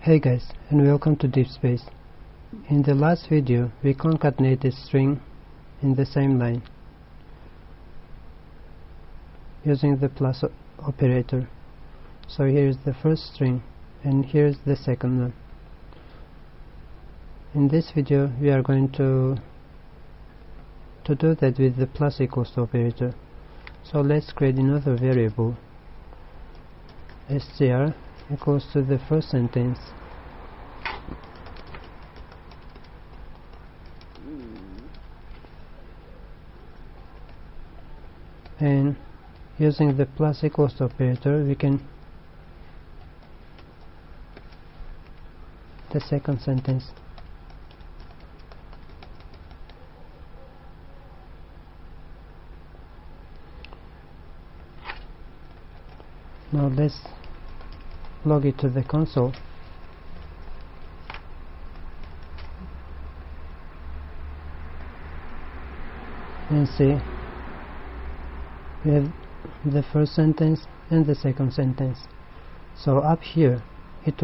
Hey guys, and welcome to Deep Space. In the last video we concatenated string in the same line using the plus operator. So here is the first string and here is the second one. In this video we are going to do that with the plus equals to operator. So let's create another variable, str equals to the first sentence and using the plus equals to operator we can the second sentence. Now let's log it to the console and see we have the first sentence and the second sentence. So up here it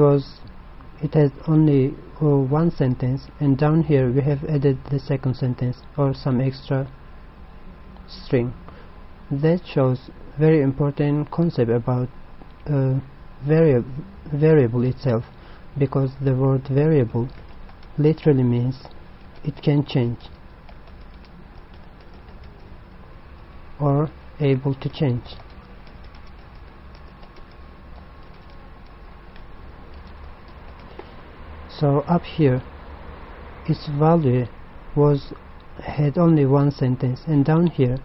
has only one sentence, and down here we have added the second sentence or some extra string. That shows very important concept about variable itself, because the word variable literally means it can change or able to change. So up here its value had only one sentence, and down here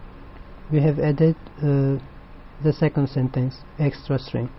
we have added the second sentence extra string.